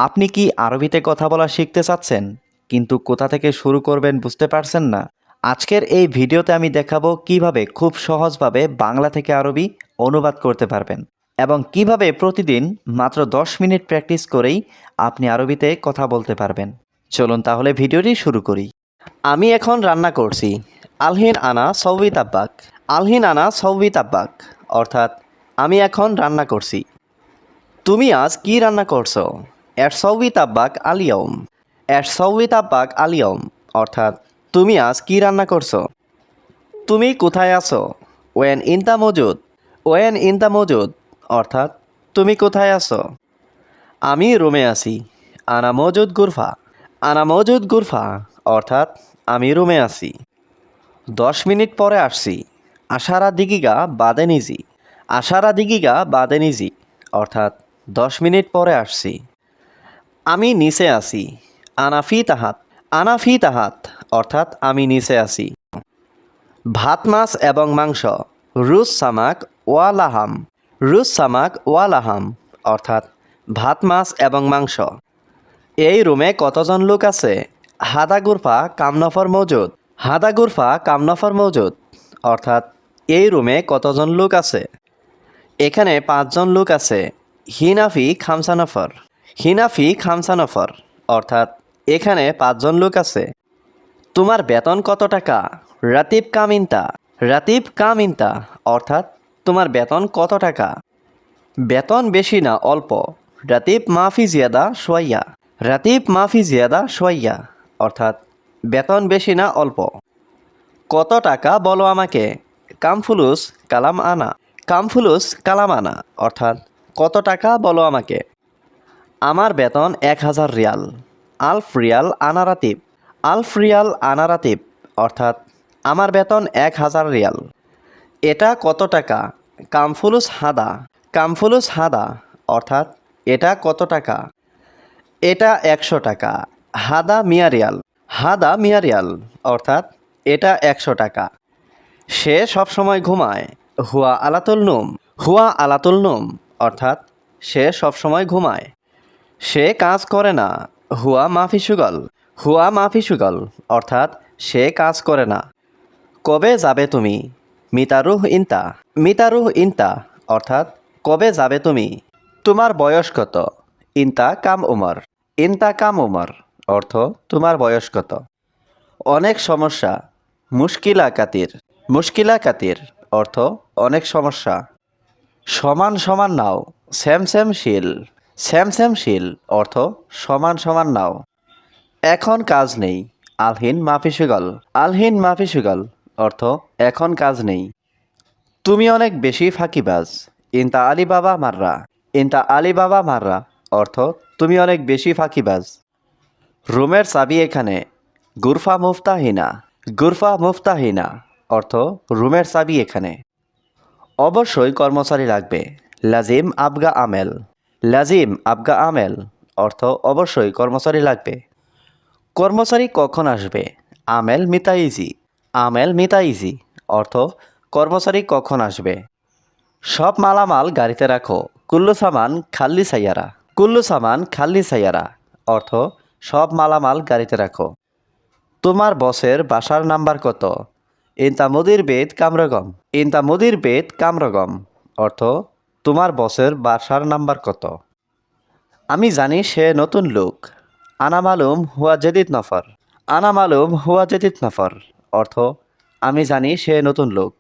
আপনি কি আরবিতে কথা বলা শিখতে চাচ্ছেন কিন্তু কোথা থেকে শুরু করবেন বুঝতে পারছেন না? আজকের এই ভিডিওতে আমি দেখাবো কিভাবে খুব সহজভাবে বাংলা থেকে আরবি অনুবাদ করতে পারবেন এবং কিভাবে প্রতিদিন মাত্র 10 মিনিট প্র্যাকটিস করেই আপনি আরবিতে কথা বলতে পারবেন। চলুন তাহলে ভিডিওটি শুরু করি। আমি এখন রান্না করছি। আলহিন আনা সৌবি তাব্বাক। আলহিন আনা সৌবি তাব্বাক অর্থাৎ আমি এখন রান্না করছি। তুমি আজ কি রান্না করছো? এরসৌবি তাব্বাক আলিয়ম। এরসৌবি তাব্বাক আলিয়ম অর্থাৎ তুমি আজ কি রান্না করছো? তুমি কোথায় আছো? ওয়েন ইনতা মজুদ। ওয়েন ইনতা মজুদ অর্থাৎ তুমি কোথায় আছো? আমি রুমে আছি। আনা মজুদ গুরফা। আনা মজুদ গুরফা অর্থাৎ আমি রুমে আছি। 10 মিনিট পরে আসছি। আশারা দিগিগা বাদে নিজি। আশারা দিগিগা বাদে নিজি অর্থাৎ 10 মিনিট পরে আসছি। আমি নিচে আছি। আনাফি তাহাত। আনাফি তাহাত অর্থাৎ আমি নিচে আছি। ভাত মাছ এবং মাংস। রুস সামাক ওয়া লাহাম। রুস সামাক ওয়া লাহাম অর্থাৎ ভাত মাছ এবং মাংস। এই রুমে কতজন লোক আছে? হাদা গুরফা কামনফর মৌজুদ। হাদা গুরফা কামনফর মৌজুদ অর্থাৎ এই রুমে কতজন লোক আছে? এখানে 5 জন লোক আছে। হিনাফি খামসানফর। হিনাফি খামসানফর অর্থাৎ এখানে 5 জন লোক আছে। তোমার বেতন কত টাকা? রাতিব কামিনতা। রাতিব কামিনতা অর্থাৎ তোমার বেতন কত টাকা? বেতন বেশি না অল্প। রাতিব মাফি জিয়াদা সোয়াইয়া। রাতিব মাফি জিয়াদা সোয়াইয়া অর্থাৎ বেতন বেশি না অল্প। কত টাকা বলো আমাকে? কামফুলুস কালাম আনা। কামফুলুস কালাম আনা অর্থাৎ কত টাকা বলো আমাকে? আমার বেতন 1000 রিয়াল। আলফ রিয়াল আনা রাতিব। আলফ রিয়াল আনা রাতিব অর্থাৎ আমার বেতন 1000 রিয়াল। এটা কত টাকা? কামফুলুস হাদা। কামফুলুস হাদা অর্থাৎ এটা কত টাকা? এটা 100 টাকা। হাদা মিয়া রিয়াল। হাদা মিয়া রিয়াল অর্থাৎ এটা 100 টাকা। সে সবসময় ঘুমায়। হুয়া আলাতুল নুম। হুয়া আলাতুল নুম অর্থাৎ সে সবসময় ঘুমায়। সে কাজ করে না। হুয়া মাফি সুগল। হুয়া মাফি সুগল অর্থাৎ সে কাজ করে না। কবে যাবে তুমি? মিতারুহ ইনতা। মিতারুহ ইনতা অর্থাৎ কবে যাবে তুমি? তোমার বয়স কত? ইনতা কাম উমর। ইনতা কাম উমর অর্থ তোমার বয়স কত? অনেক সমস্যা। মুশকিলা কাতির। মুশকিলা কাতির অর্থ অনেক সমস্যা। সমান সমান নাও। সেম সেম শিল। সেম সেম শিল অর্থ সমান সমান নাও। এখন কাজ নেই। আলহিন মাফি সুগল। আলহিন মাফি সুগল অর্থ এখন কাজ নেই। তুমি অনেক বেশি ফাঁকিবাজ। ইনতা আলী বাবা মাররা। ইনতা আলী বাবা মাররা অর্থ তুমি অনেক বেশি ফাঁকিবাজ। রুমের চাবি এখানে। গুরফা মুফতাহিনা। গুরফা মুফতাহিনা অর্থ রুমের চাবি এখানে। অবশ্যই কর্মচারী লাগবে। লাজিম আবগা আমেল। লাজিম আবগা আমেল অর্থ অবশ্যই কর্মচারী লাগবে। কর্মচারী কখন আসবে? আমেল মিতাইজি। আমেল মিতাইজি অর্থ কর্মচারী কখন আসবে। সব মালামাল গাড়িতে রাখো। কুল্লু সামান খাল্লি সাইয়ারা। কুল্লু সামান খাল্লি সাইয়ারা অর্থ সব মালামাল গাড়িতে রাখো। তোমার বসের বাসার নাম্বার কত? ইনতা মুদির বেদ কামরগম। ইনতা মুদির বেদ কামরগম অর্থ তোমার বসের বাসার নাম্বার কত? আমি জানি সে নতুন লোক। আনা মালুম হুয়া জেদিদ নফর। আনা মালুম হুয়া জেদিদ নফর অর্থ আমি জানি সে নতুন লোক।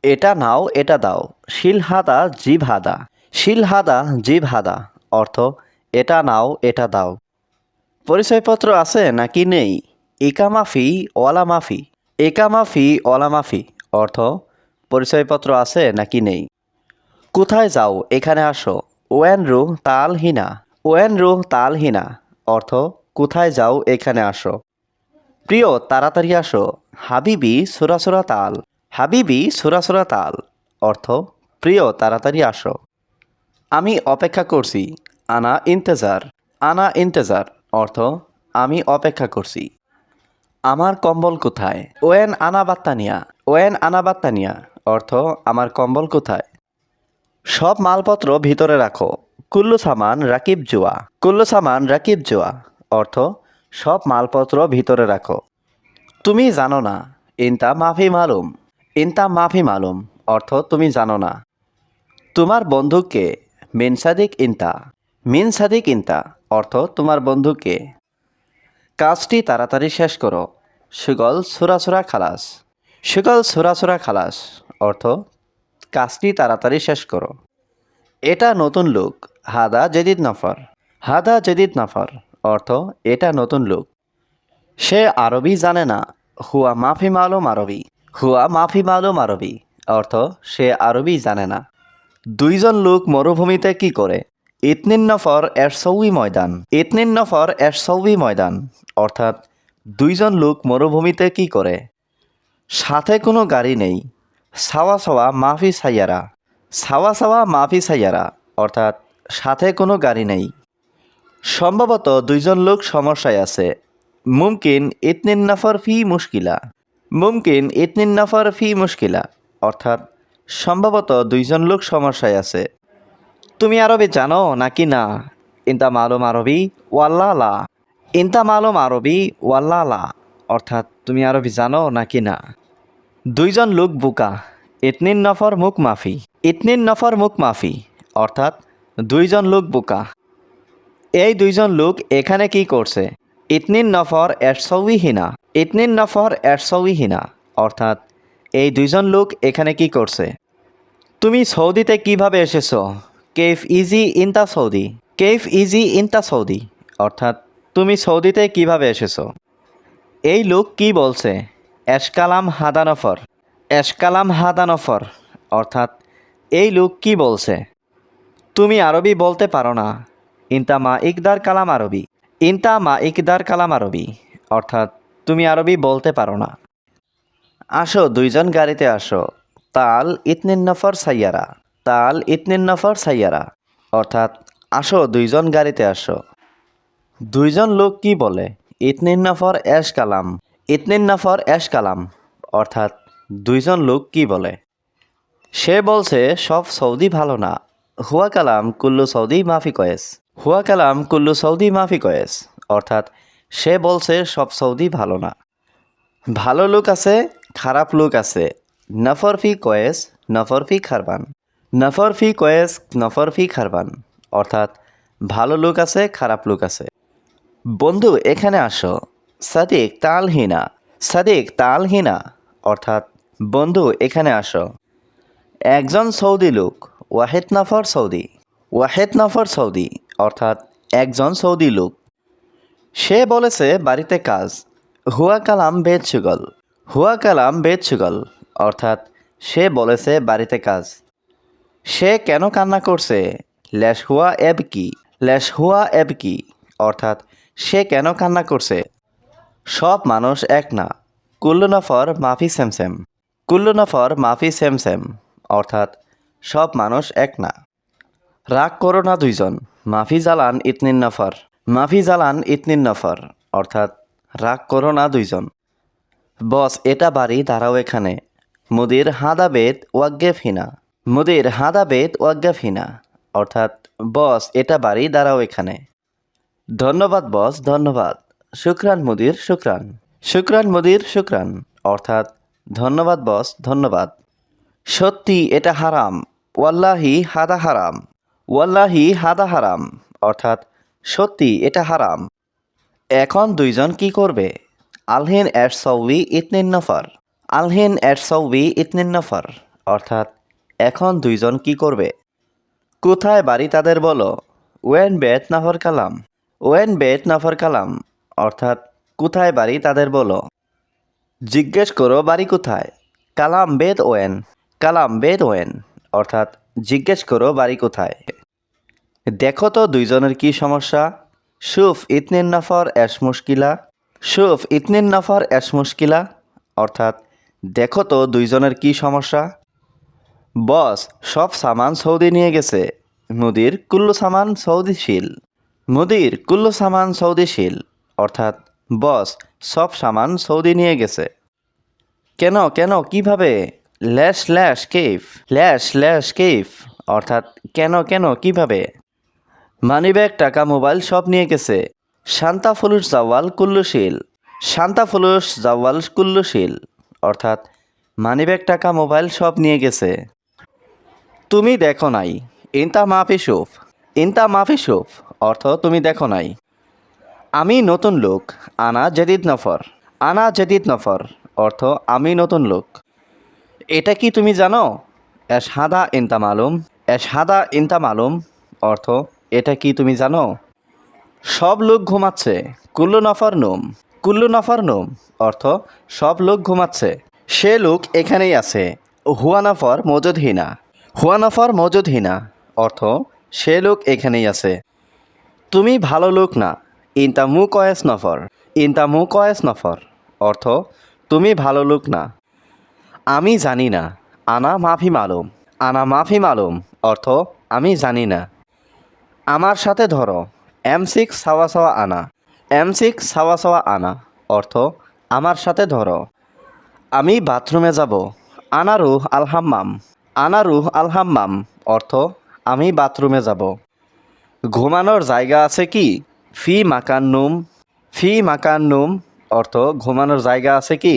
এটা নাও এটা দাও। শিল হাদা জিভ হাদা। শিল হাদা জিভ হাদা অর্থ এটা নাও এটা দাও। পরিচয়পত্র আছে নাকি নেই? ইকা মাফি ওয়ালা মাফি। একা মাফি ওয়ালা মাফি অর্থ পরিচয়পত্র আছে নাকি নেই। কোথায় যাও এখানে আসো। ওয়েন রুহ তাল হিনা। ওয়েন রুহ তাল হিনা অর্থ কোথায় যাও এখানে আসো। প্রিয় তাড়াতাড়ি আসো। হাবিবি সুরাসুরা তাল। হাবিবি সুরাসুরা তাল অর্থ প্রিয় তাড়াতাড়ি আসো। আমি অপেক্ষা করছি। আনা ইন্তেজার। আনা ইন্তেজার অর্থ আমি অপেক্ষা করছি। আমার কম্বল কোথায়? ওয়েন আনা বাত্তানিয়া। ওয়েন আনা বাত্তানিয়া অর্থ আমার কম্বল কোথায়। সব মালপত্র ভিতরে রাখো। কুল্লু সামান রাকিব জুয়া। কুল্লু সামান রাকিব জুয়া অর্থ সব মালপত্র ভিতরে রাখো। তুমি জানো না, ইনতা মাফি মালুম। ইনতা মাফি মালুম অর্থ তুমি জানো না। তোমার বন্ধুকে মিন সাদিক ইনতা। মিন সাদিক ইনতা অর্থ তোমার বন্ধুকে। কাজটি তাড়াতাড়ি শেষ করো। সুগল সুরাসুরা খালাস। সুগল সুরাসুরা খালাস অর্থ কাজটি তাড়াতাড়ি শেষ করো। এটা নতুন লোক। হাদা জেদিদ নফর। হাদা জেদিদ নফর অর্থ এটা নতুন লোক। সে আরবি জানে না। হুয়া মাফি মালুম আরবি। হুয়া মাফি মালুম আরবি অর্থ সে আরবি জানে না। দুইজন লোক মরুভূমিতে কি করে? ইতনিন নফর এরসৌই ময়দান। ইতনিন নফর এরসৌই ময়দান অর্থাৎ দুইজন লোক মরুভূমিতে কি করে? সাথে কোনো গাড়ি নেই। সাওয়া সাওয়া মাফি সাইয়ারা। সাওয়া সাওয়া মাফি সাইয়ারা অর্থাৎ সাথে কোনো গাড়ি নেই। সম্ভবত দুইজন লোক সমস্যায় আছে। মুমকিন ইতনিন নফর ফি মুশকিলা। মুমকিন ইতনিন নফর ফি মুশকিলা অর্থাৎ সম্ভবত দুইজন লোক সমস্যায় আছে। তুমি আরবি জানো নাকি না? ইনতা মালুম আরবি ওয়াল্লা লা। ইনতা মালুম আরবি ওয়াল্লা লা অর্থাৎ তুমি আরবি জানো নাকি না। দুইজন লোক বোকা। ইতনিন নফর মুখ মাফি। ইতনিন নফর মুখ মাফি অর্থাৎ দুইজন লোক বোকা। এই দুইজন লোক এখানে কি করছে? ইতনিন নফর এরসৌই হিনা। ইতনিন নফর এরসৌই হিনা অর্থাৎ এই দুইজন লোক এখানে কি করছে? তুমি সৌদিতে কিভাবে এসেছো? কেফ ইজি ইনতা সৌদি। কেফ ইজি ইনতা সৌদি অর্থাৎ তুমি সৌদিতে কিভাবে এসেছো? এই লোক কি বলছে? এশকালাম হাদানফর। এশকালাম হাদানফর অর্থাৎ এই লোক কি বলছে? তুমি আরবি বলতে পারো না। ইনতা মা ইকদার কালাম আরবি। ইনতা মা ইকদার কালাম আরবি অর্থাৎ তুমি আরবি বলতে পারো না। আসো দুইজন গাড়িতে আসো। তাল ইতনিন নফর সাইয়ারা। তাল ইতনিন নফর সাইয়ারা অর্থাৎ আসো দুইজন গাড়িতে আসো। দুইজন লোক কি বলে? ইতনিন নফর এশ কালাম। ইতনিন নফর এশ কালাম অর্থাৎ দুইজন লোক কি বলে? সে বলছে সব সৌদি ভালো না। হুয়া কালাম কুল্লু সৌদি মাফি কয়েস। হুয়া কালাম কুল্লু সৌদি মাফি কয়েস অর্থাৎ সে বলছে সব সৌদি ভালো না। ভালো লোক আছে, খারাপ লোক আছে। নফর ফি কয়েস নফর ফি খারবান। নফর ফি কয়েস নফর ফি খারবান অর্থাৎ ভালো লোক আছে, খারাপ লোক আছে। বন্ধু এখানে আসো। সাদিক তাল হিনা। সাদিক তাল হিনা অর্থাৎ বন্ধু এখানে আসো। একজন সৌদি লোক। ওয়াহেদ নফর সৌদি। ওয়াহেদ নফর সৌদি অর্থাৎ একজন সৌদি লোক। সে বলেছে বাড়িতে কাজ। হুয়া কালাম বেদ সুগল। হুয়া কালাম বেদ সুগল অর্থাৎ সে বলেছে বাড়িতে কাজ। সে কেন কান্না করছে? লেশ হুয়া এব কি। লেশ হুয়া এব কি অর্থাৎ সে কেন কান্না করছে? সব মানুষ এক না। কুল্লু নফর মাফি সেমসেম। কুল্লু নফর মাফি সেমসেম অর্থাৎ সব মানুষ এক না। রাগ করো না দুইজন। মাফি জালান ইতনিন নফর। মাফি জালান ইতনিন নফর অর্থাৎ রাগ করো না দুইজন। বস এটা বাড়ি, দাঁড়াও এখানে। মুদির হাদা বেত ওয়াগ্গেফ হিনা। মুদির হাদা বেত ওয়াগ্গেফ হিনা অর্থাৎ বস এটা বাড়ি, দাঁড়াও এখানে। ধন্যবাদ বস, ধন্যবাদ। শুক্রান মুদির শুক্রান। শুক্রান মুদির শুক্রান অর্থাৎ ধন্যবাদ বস, ধন্যবাদ। সত্যি এটা হারাম। ওয়াল্লাহি হাদা হারাম। ওয়াল্লাহি হাদা হারাম অর্থাৎ সত্যি এটা হারাম। এখন দুইজন কি করবে? আলহিন এর সৌবি ইতনিন নফর। আলহিন এর সৌবি ইতনিন নফর অর্থাৎ এখন দুইজন কি করবে? কোথায় বাড়ি তাদের বলো। ওয়েন বেত নফর কালাম। ওয়েন বেত নফর কালাম অর্থাৎ কোথায় বাড়ি তাদের বলো। জিজ্ঞেস করো বাড়ি কোথায়। কালাম বেদ ওয়েন। কালাম বেদ ওয়েন অর্থাৎ জিজ্ঞেস করো বাড়ি কোথায়। দেখো তো দুইজনের কি সমস্যা। শুফ ইতনিন নফর এশ মুশকিলা। শুফ ইতনিন নফর এশ মুশকিলা অর্থাৎ দেখো তো দুইজনের কি সমস্যা। বস সব সামান সৌদি নিয়ে গেছে। মুদির কুল্লু সামান সৌদিশীল। মুদির কুল্লু সামান সৌদিশীল অর্থাৎ বস সব সামান সৌদি নিয়ে গেছে। কেন কেন কিভাবে? ল্যাশ ল্যাশ কেফ। ল্যাশ ল্যাশ কেফ অর্থাৎ কেন কেন কিভাবে। মানিব্যাগ, টাকা, মোবাইল সব নিয়ে গেছে। শান্তা ফুলুস জাওয়াল কুল্লুশীল। শান্তা ফুলুস জাওয়াল কুল্লুশীল অর্থাৎ মানিব্যাগ, টাকা, মোবাইল সব নিয়ে গেছে। তুমি দেখো নাই। ইনতা মাফি শুফ। ইনতা মাফি শুফ অর্থ তুমি দেখো নাই। আমি নতুন লোক। আনা জদিদ নফর। আনা জদিদ নফর অর্থ আমি নতুন লোক। এটা কি তুমি জানো? এশহাদা ইনতা মালুম। এশহাদা ইনতা মালুম অর্থ এটা কি তুমি জানো? সব লোক ঘুমাচ্ছে। কুল্লু নফর নুম। কুল্লু নফর নুম অর্থ সব লোক ঘুমাচ্ছে। সে লোক এখানেই আছে। হুয়া নফর মজুদ হিনা। হুয়া নফর মজুদ হিনা অর্থ সে লোক এখানেই আছে। তুমি ভালো লোক না। ইনতা মু কয়েস নফর। ইনতা মু কয়েস নফর অর্থ তুমি ভালো লোক না। আমি জানি না। আনা মাফি মালুম। আনা মাফি মালুম অর্থ আমি জানি না। আমার সাথে ধরো। M6 সাওয়া সাওয়া আনা। M6 সাওয়া সাওয়া আনা অর্থ আমার সাথে ধরো। আমি বাথরুমে যাব। আনা রুহ আল হাম্মাম। আনা রুহ আল হাম্মাম অর্থ আমি বাথরুমে যাব। ঘুমানোর জায়গা আছে কি? ফি মাকান নুম। ফি মাকান নুম অর্থ ঘুমানোর জায়গা আছে কি?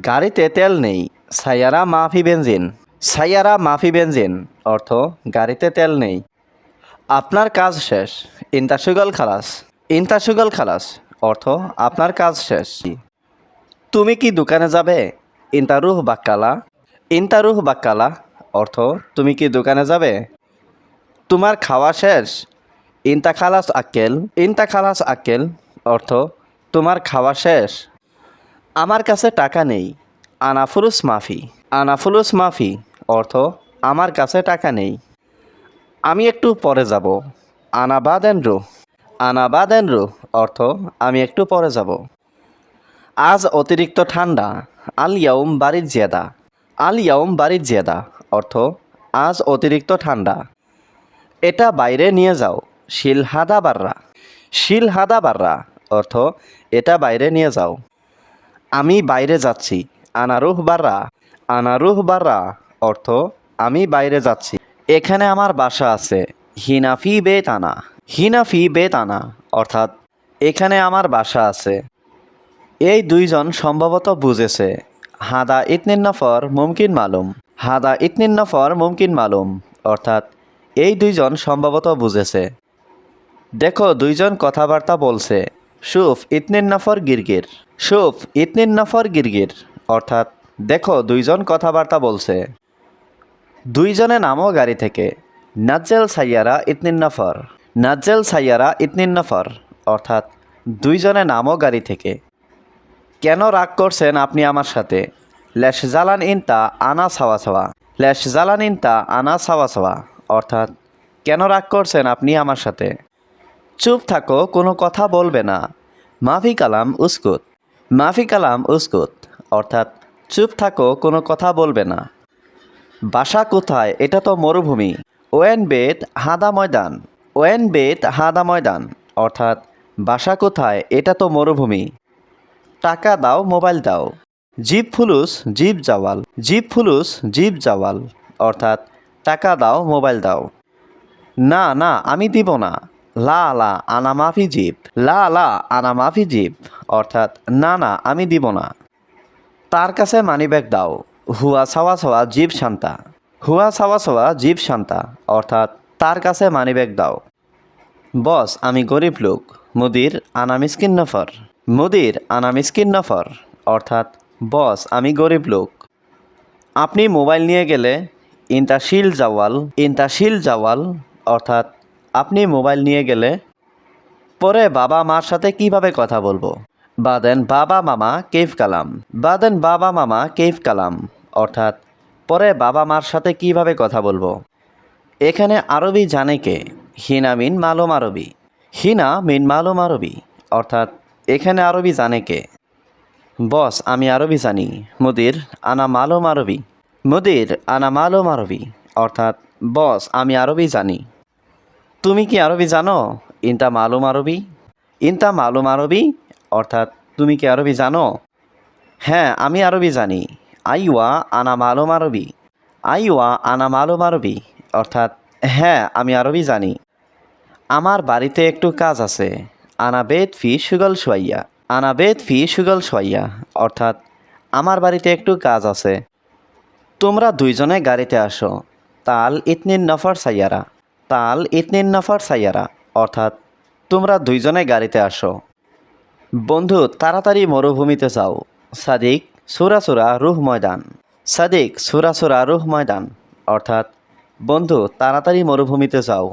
গাড়িতে তেল নেই। সাইয়ারা মাফি বেনজিন। সাইয়ারা মাফি বেনজিন অর্থ গাড়িতে তেল নেই। আপনার কাজ শেষ। ইনতা সুগল খালাস। ইনতা সুগল খালাস অর্থ আপনার কাজ শেষ। তুমি কি দোকানে যাবে? ইনতা রুহ বাক্কালা। ইনতা রুহ বাক্কালা অর্থ তুমি কি দোকানে যাবে? তোমার খাওয়া শেষ। ইনতা খালাস আক্কেল। ইনতা খালাস আক্কেল অর্থ তোমার খাওয়া শেষ। আমার কাছে টাকা নেই। আনা ফুলুস মাফি। আনা ফুলুস মাফি অর্থ আমার কাছে টাকা নেই। আমি একটু পরে যাব। আনা বাদেন রুহ। আনা বাদেন রুহ অর্থ আমি একটু পরে যাব। আজ অতিরিক্ত ঠান্ডা। আল ইয়াউম বারিদ জিয়াদা। আল ইয়াউম বারিদ জিয়াদা অর্থ আজ অতিরিক্ত ঠান্ডা। এটা বাইরে নিয়ে যাও। শিল হাদা বাররা। শিল হাদা বাররা অর্থ এটা বাইরে নিয়ে যাও। আমি বাইরে যাচ্ছি। আনা রুহ বাররা। আনা রুহ বাররা অর্থ আমি বাইরে যাচ্ছি। এখানে আমার বাসা আছে। হিনাফি বেত আনা। হিনাফি বেত আনা অর্থাৎ এখানে আমার বাসা আছে। এই দুইজন সম্ভবত বুঝেছে। হাদা ইতনিন নফর মুমকিন মালুম। হাদা ইতনিন নফর মুমকিন মালুম অর্থাৎ এই দুইজন সম্ভবত বুঝেছে। দেখো দুইজন কথাবার্তা বলছে। শুফ ইতনিন নফর গিরগির। শুফ ইতনিন নফর গিরগির অর্থাৎ দেখো দুইজন কথাবার্তা বলছে। দুইজনে নামো গাড়ি থেকে। নাজ্জেল সাইয়ারা ইতনিন নফর। নাজ্জেল সাইয়ারা ইতনিন নফর অর্থাৎ দুইজনে নামো গাড়ি থেকে। কেন রাগ করছেন আপনি আমার সাথে? লেশ জালান ইনতা আনা সাওয়া সাওয়া। লেশ জালান ইনতা আনা সাওয়া সাওয়া অর্থাৎ কেন রাগ করছেন আপনি আমার সাথে? চুপ থাকো, কোনো কথা বলবে না। মাফি কালাম উস্কুত। মাফি কালাম উস্কুত অর্থাৎ চুপ থাকো, কোনো কথা বলবে না। বাসা কোথায়? এটা তো মরুভূমি। ওয়েন বেত হাদা ময়দান। ওয়েন বেত হাদা ময়দান অর্থাৎ বাসা কোথায়? এটা তো মরুভূমি। টাকা দাও, মোবাইল দাও। জিপ ফুলুস জিপ জাওয়াল। জিপ ফুলুস জিপ জাওয়াল অর্থাৎ টাকা দাও, মোবাইল দাও। না না আমি দিব না। লা লা আনা মাফি জিপ। লা লা আনা মাফি জিপ অর্থাৎ না না আমি দিব না। তার কাছে মানিব্যাগ দাও। হুয়া সাওয়া সাওয়া জিপ শান্তা। হুয়া সাওয়া সাওয়া জিপ শান্তা অর্থাৎ তার কাছে মানিব্যাগ দাও। বস আমি গরিব লোক। মুদির আনা মিসকিন নফর। মুদির আনা মিসকিন নফর অর্থাৎ বস আমি গরিব লোক। আপনি মোবাইল নিয়ে গেলে ইনতা শিল জাওয়াল। ইনতা শিল জাওয়াল অর্থাৎ আপনি মোবাইল নিয়ে গেলে। পরে বাবা মার সাথে কিভাবে কথা বলবো? বাদেন বাবা মামা কেফ কালাম। বাদেন বাবা মামা কেফ কালাম অর্থাৎ পরে বাবা মার সাথে কিভাবে কথা বলবো? এখানে আরবি জানে কে? হিনা মিন মালুম আরবি। হিনা মিন মালুম আরবি অর্থাৎ এখানে আরবি জানে কে? বস আমি আরবি জানি। মুদির আনা মালুম আরবি। মুদির আনা মালুম আরবি অর্থাৎ বস আমি আরবি জানি। তুমি কি আরবি জানো? ইনতা মালুম আরবি। ইনতা মালুম আরবি অর্থাৎ তুমি কি আরবি জানো? হ্যাঁ আমি আরবি জানি। আইওয়া আনা মালুম আরবি। আইওয়া আনা মালুম আরবি অর্থাৎ হ্যাঁ আমি আরবি জানি। আমার বাড়িতে একটু কাজ আছে। আনাবেত ফি সুগল সোয়াইয়া। আনাবেত ফি সুগল সোয়াইয়া অর্থাৎ আমার বাড়িতে একটু কাজ আছে। তোমরা দুইজনে গাড়িতে আসো। তাল ইতনিন নফর সাইয়ারা। তাল ইতনিন নফর সাইয়ারা অর্থাৎ তোমরা দুইজনে গাড়িতে আসো। বন্ধু তাড়াতাড়ি মরুভূমিতে যাও। সাদিক সুরা সুরা রুহ ময়দান। সাদিক সুরা সুরা রুহ ময়দান অর্থাৎ বন্ধু তাড়াতাড়ি মরুভূমিতে যাও।